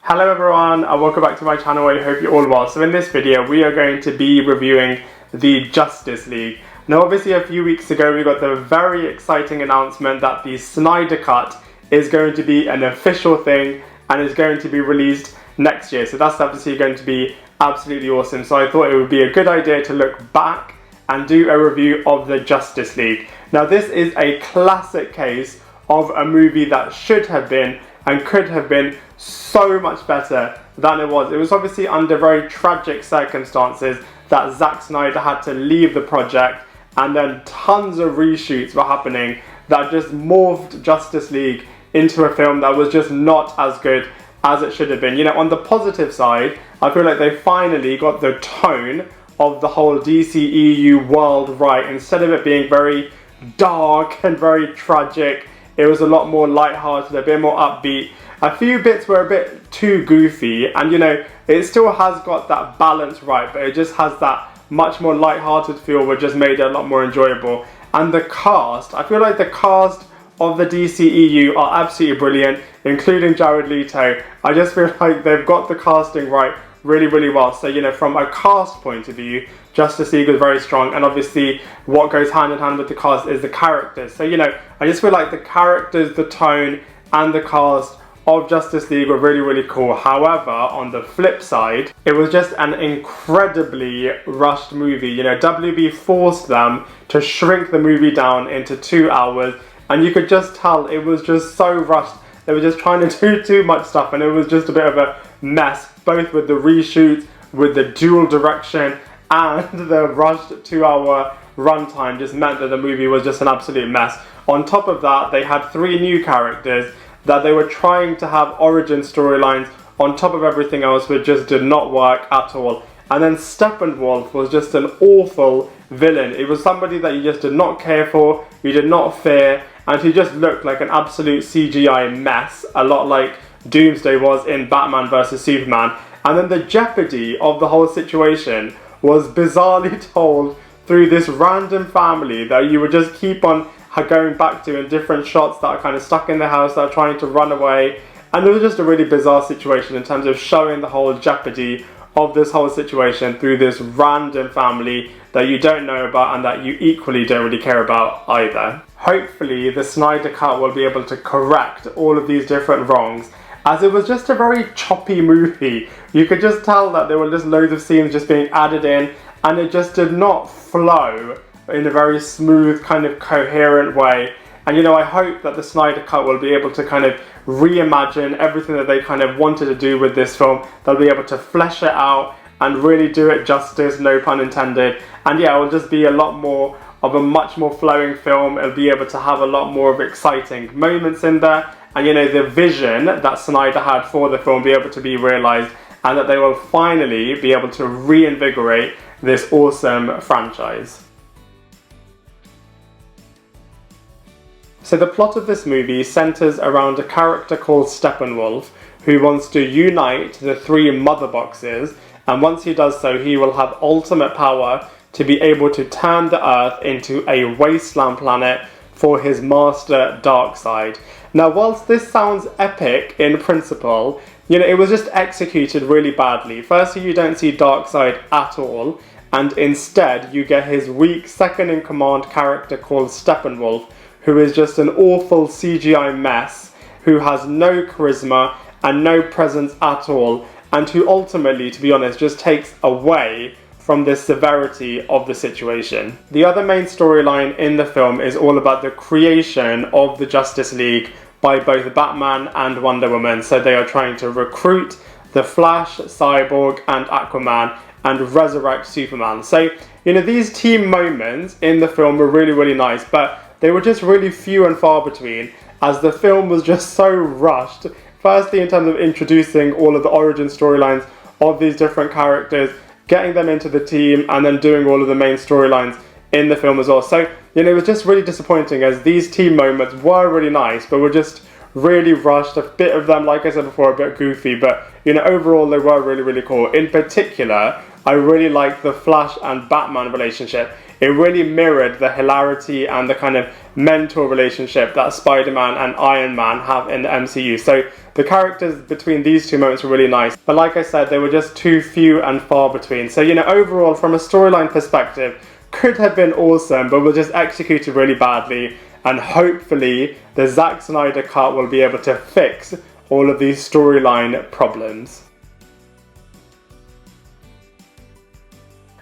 Hello everyone and welcome back to my channel. I hope you're all well. So in this video we are going to be reviewing the Justice League. Now obviously a few weeks ago we got the very exciting announcement that the Snyder Cut is going to be an official thing and is going to be released next year. So that's obviously going to be absolutely awesome. So I thought it would be a good idea to look back and do a review of the Justice League. Now this is a classic case of a movie that should have been and could have been so much better than it was. It was obviously under very tragic circumstances that Zack Snyder had to leave the project, and then tons of reshoots were happening that just morphed Justice League into a film that was just not as good as it should have been. You know, on the positive side, I feel like they finally got the tone of the whole DCEU world right. Instead of it being very dark and very tragic, it was a lot more lighthearted, a bit more upbeat. A few bits were a bit too goofy, and you know, it still has got that balance right, but it just has that much more lighthearted feel, which just made it a lot more enjoyable. And the cast, I feel like the cast of the DCEU are absolutely brilliant, including Jared Leto. I just feel like they've got the casting right really well. So, you know, from a cast point of view, Justice League was very strong, and obviously what goes hand in hand with the cast is the characters. So, you know, I just feel like the characters, the tone, and the cast of Justice League were really cool. However, on the flip side, it was just an incredibly rushed movie. You know, WB forced them to shrink the movie down into 2 hours, and you could just tell it was just so rushed. They were just trying to do too much stuff, and it was just a bit of a mess, both with the reshoots, with the dual direction, and the rushed 2-hour runtime just meant that the movie was just an absolute mess. On top of that, they had 3 new characters that they were trying to have origin storylines on top of everything else, which just did not work at all. And then Steppenwolf was just an awful villain. It was somebody that you just did not care for, you did not fear, and he just looked like an absolute CGI mess, a lot like Doomsday was in Batman vs Superman. And then the jeopardy of the whole situation was bizarrely told through this random family that you would just keep on going back to in different shots that are kind of stuck in the house, that are trying to run away. And it was just a really bizarre situation in terms of showing the whole jeopardy of this whole situation through this random family that you don't know about and that you equally don't really care about either. Hopefully the Snyder Cut will be able to correct all of these different wrongs, as it was just a very choppy movie. You could just tell that there were just loads of scenes just being added in, and it just did not flow in a very smooth, kind of coherent way. And you know, I hope that the Snyder Cut will be able to kind of reimagine everything that they kind of wanted to do with this film. They'll be able to flesh it out and really do it justice, no pun intended. And yeah, it will just be a lot more of a much more flowing film. It'll be able to have a lot more of exciting moments in there. And you know, the vision that Snyder had for the film be able to be realized, and that they will finally be able to reinvigorate this awesome franchise. So the plot of this movie centers around a character called Steppenwolf, who wants to unite the 3 mother boxes, and once he does so, he will have ultimate power to be able to turn the Earth into a wasteland planet for his master Darkseid. Now, whilst this sounds epic in principle, you know, it was just executed really badly. Firstly, you don't see Darkseid at all, and instead you get his weak second-in-command character called Steppenwolf, who is just an awful CGI mess, who has no charisma and no presence at all, and who ultimately, to be honest, just takes away from the severity of the situation. The other main storyline in the film is all about the creation of the Justice League by both Batman and Wonder Woman. So they are trying to recruit the Flash, Cyborg, and Aquaman and resurrect Superman. So, you know, these team moments in the film were really nice, but they were just really few and far between, as the film was just so rushed. Firstly, in terms of introducing all of the origin storylines of these different characters, getting them into the team, and then doing all of the main storylines in the film as well. So, you know, it was just really disappointing, as these team moments were really nice, but were just really rushed. A bit of them, like I said before, a bit goofy, but, you know, overall they were really cool. In particular, I really liked the Flash and Batman relationship. it really mirrored the hilarity and the kind of mentor relationship that Spider-Man and Iron Man have in the MCU. So the characters between these two moments were really nice. But like I said, they were just too few and far between. So, overall, from a storyline perspective, could have been awesome, but was just executed really badly. And hopefully, the Zack Snyder cut will be able to fix all of these storyline problems.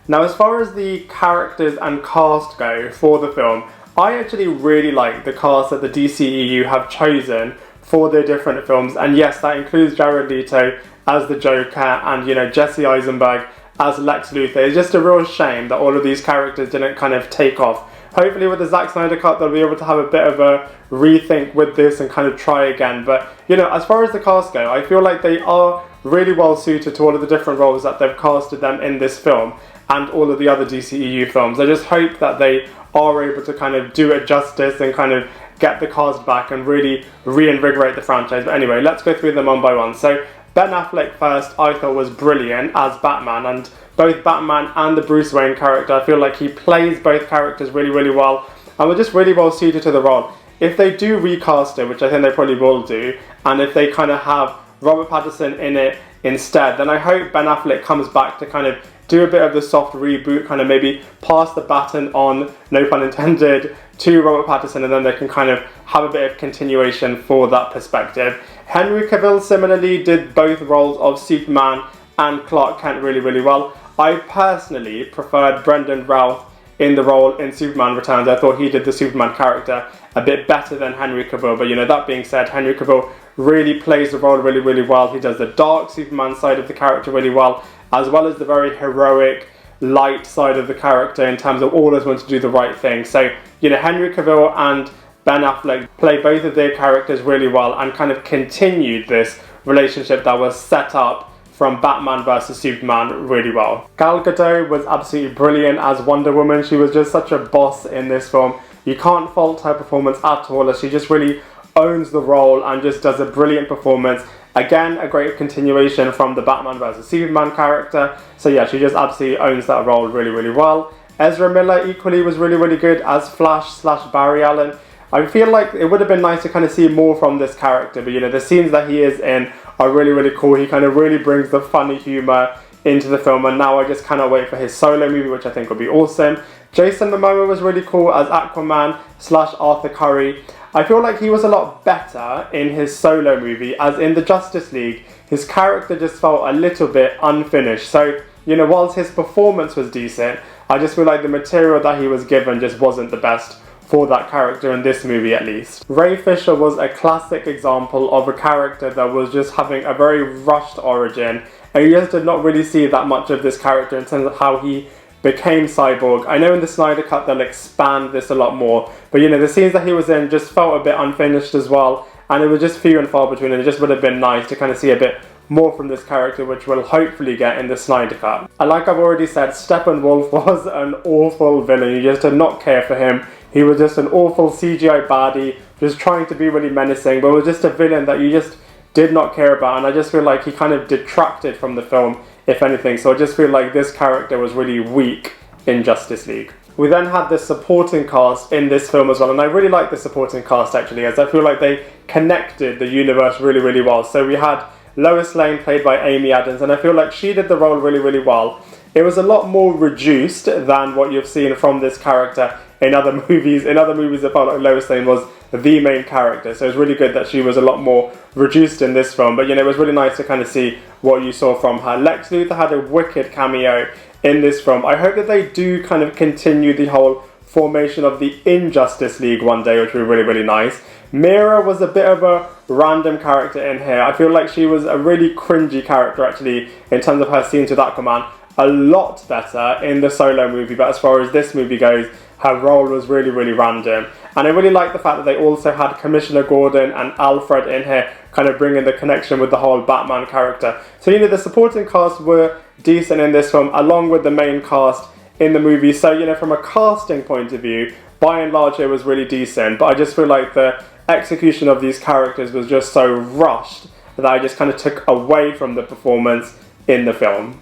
Now, as far as the characters and cast go for the film, I actually really like the cast that the DCEU have chosen for their different films. And yes, that includes Jared Leto as the Joker and, Jesse Eisenberg as Lex Luthor. It's just a real shame that all of these characters didn't kind of take off. Hopefully with the Zack Snyder cut, they'll be able to have a bit of a rethink with this and kind of try again. But, as far as the cast go, I feel like they are really well suited to all of the different roles that they've casted them in this film and all of the other DCEU films. I just hope that they are able to kind of do it justice and kind of get the cast back and really reinvigorate the franchise. But anyway, let's go through them one by one. So Ben Affleck first, I thought was brilliant as Batman, and both Batman and the Bruce Wayne character, I feel like he plays both characters really, really well, and we're just really well suited to the role. If they do recast it, which I think they probably will do, and if they kind of have Robert Pattinson in it instead, then I hope Ben Affleck comes back to kind of do a bit of the soft reboot, kind of maybe pass the baton on, no pun intended, to Robert Pattinson, and then they can kind of have a bit of continuation for that perspective. Henry Cavill similarly did both roles of Superman and Clark Kent really, really well. I personally preferred Brendan Routh in the role in Superman Returns. I thought he did the Superman character a bit better than Henry Cavill, but that being said, Henry Cavill really plays the role really, really well. He does the dark Superman side of the character really well as the very heroic, light side of the character in terms of always wanting to do the right thing. So, Henry Cavill and Ben Affleck play both of their characters really well and kind of continued this relationship that was set up from Batman vs Superman really well. Gal Gadot was absolutely brilliant as Wonder Woman. She was just such a boss in this film. You can't fault her performance at all, as she just really owns the role and just does a brilliant performance. Again, a great continuation from the Batman vs Superman character. So yeah, she just absolutely owns that role really, really well. Ezra Miller equally was really, really good as Flash/Barry Allen. I feel like it would have been nice to kind of see more from this character, but the scenes that he is in are really, really cool. He kind of really brings the funny humour into the film, and now I just cannot wait for his solo movie, which I think will be awesome. Jason Momoa was really cool as Aquaman/Arthur Curry. I feel like he was a lot better in his solo movie, as in the Justice League, his character just felt a little bit unfinished. So, whilst his performance was decent, I just feel like the material that he was given just wasn't the best for that character in this movie, at least. Ray Fisher was a classic example of a character that was just having a very rushed origin, and you just did not really see that much of this character in terms of how he became Cyborg. I know in the Snyder Cut they'll expand this a lot more, but the scenes that he was in just felt a bit unfinished as well, and it was just few and far between, and it just would have been nice to kind of see a bit more from this character, which we'll hopefully get in the Snyder Cut. And like I've already said, Steppenwolf was an awful villain. You just did not care for him. He was just an awful CGI baddie, just trying to be really menacing, but was just a villain that you just did not care about, and I just feel like he kind of detracted from the film, if anything. So I just feel like this character was really weak in Justice League. We then had the supporting cast in this film as well, and I really like the supporting cast actually, as I feel like they connected the universe really, really well. So we had Lois Lane played by Amy Adams, and I feel like she did the role really, really well. It was a lot more reduced than what you've seen from this character in other movies. In other movies, I felt like Lois Lane was the main character, so it's really good that she was a lot more reduced in this film. But it was really nice to kind of see what you saw from her. Lex Luthor had a wicked cameo in this film. I hope that they do kind of continue the whole formation of the Injustice League one day, which would be really, really nice. Mira was a bit of a random character in here. I feel like she was a really cringy character actually in terms of her scenes with Aquaman. A lot better in the solo movie, but as far as this movie goes, her role was really, really random. And I really like the fact that they also had Commissioner Gordon and Alfred in here, kind of bringing the connection with the whole Batman character. So, the supporting cast were decent in this film, along with the main cast in the movie. So, from a casting point of view, by and large, it was really decent. But I just feel like the execution of these characters was just so rushed that I just kind of took away from the performance in the film.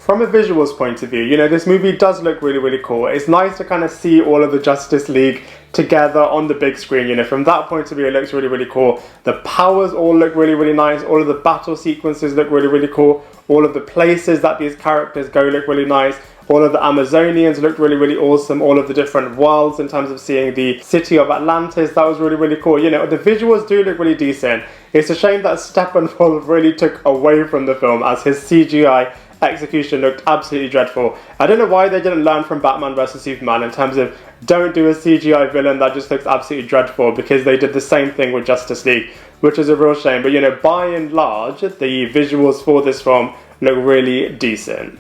from a visuals point of view, you know, this movie does look really, really cool. It's nice to kind of see all of the Justice League together on the big screen. You know, from that point of view, it looks really, really cool. The powers all look really, really nice. All of the battle sequences look really, really cool. All of the places that these characters go look really nice. All of the Amazonians looked really, really awesome. All of the different worlds in terms of seeing the city of Atlantis, that was really, really cool. You know, the visuals do look really decent. It's a shame that Steppenwolf really took away from the film, as his CGI execution looked absolutely dreadful. I don't know why they didn't learn from Batman vs Superman in terms of don't do a CGI villain that just looks absolutely dreadful, because they did the same thing with Justice League, which is a real shame. But you know, by and large, the visuals for this film look really decent.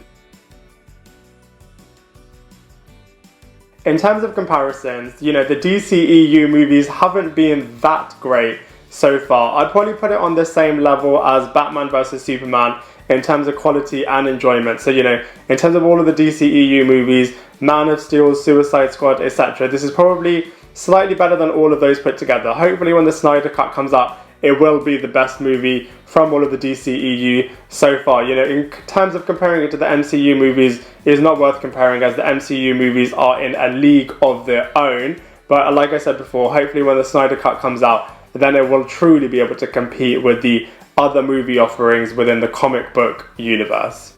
In terms of comparisons, you know, the DCEU movies haven't been that great so far. I'd probably put it on the same level as Batman vs Superman in terms of quality and enjoyment. So, you know, in terms of all of the DCEU movies, Man of Steel, Suicide Squad, etc., this is probably slightly better than all of those put together. Hopefully when the Snyder Cut comes out, it will be the best movie from all of the DCEU so far. You know, in terms of comparing it to the MCU movies, it's not worth comparing, as the MCU movies are in a league of their own. But like I said before, hopefully when the Snyder Cut comes out, then it will truly be able to compete with the other movie offerings within the comic book universe.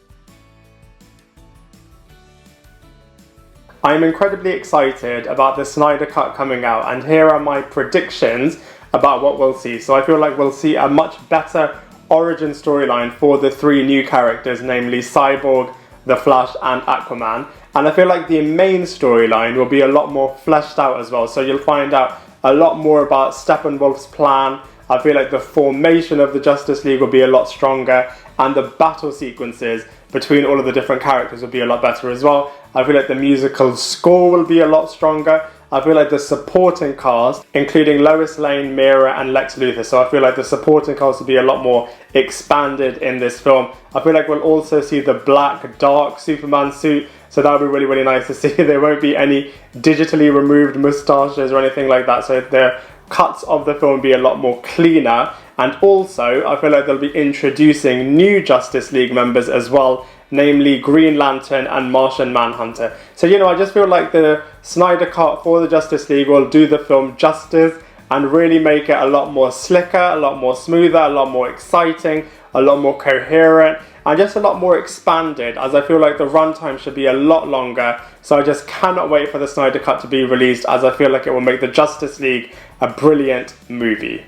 I'm incredibly excited about the Snyder Cut coming out, and here are my predictions about what we'll see. So I feel like we'll see a much better origin storyline for the three new characters, namely Cyborg, The Flash and Aquaman. And I feel like the main storyline will be a lot more fleshed out as well. So you'll find out a lot more about Steppenwolf's plan. I feel like the formation of the Justice League will be a lot stronger, and the battle sequences between all of the different characters will be a lot better as well. I feel like the musical score will be a lot stronger. I feel like the supporting cast, including Lois Lane, Mira and Lex Luthor, so I feel like the supporting cast will be a lot more expanded in this film. I feel like we'll also see the black, dark Superman suit, so that'll be really, really nice to see. There won't be any digitally removed moustaches or anything like that, so the cuts of the film will be a lot more cleaner. And also, I feel like they'll be introducing new Justice League members as well, namely Green Lantern and Martian Manhunter. So, you know, I just feel like the Snyder Cut for the Justice League will do the film justice and really make it a lot more slicker, a lot more smoother, a lot more exciting, a lot more coherent, and just a lot more expanded, as I feel like the runtime should be a lot longer. So I just cannot wait for the Snyder Cut to be released, as I feel like it will make the Justice League a brilliant movie.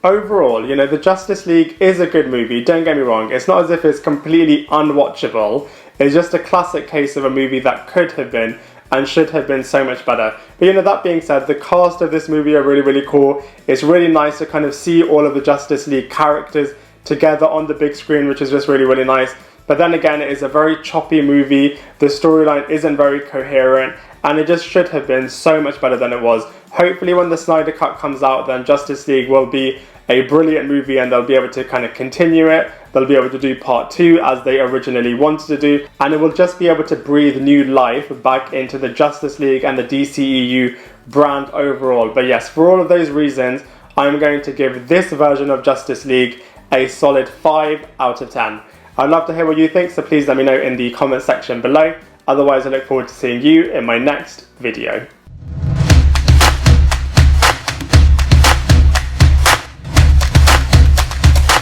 Overall, you know, the Justice League is a good movie, don't get me wrong. It's not as if it's completely unwatchable. It's just a classic case of a movie that could have been and should have been so much better. But you know, that being said, the cast of this movie are really, really cool. It's really nice to kind of see all of the Justice League characters together on the big screen, which is just really, really nice. But then again, it is a very choppy movie. The storyline isn't very coherent, and it just should have been so much better than it was. Hopefully when the Snyder Cut comes out, then Justice League will be a brilliant movie, and they'll be able to kind of continue it. They'll be able to do part 2 as they originally wanted to do, and it will just be able to breathe new life back into the Justice League and the DCEU brand overall. But yes, for all of those reasons, I'm going to give this version of Justice League a solid 5 out of 10. I'd love to hear what you think, so please let me know in the comment section below. Otherwise, I look forward to seeing you in my next video.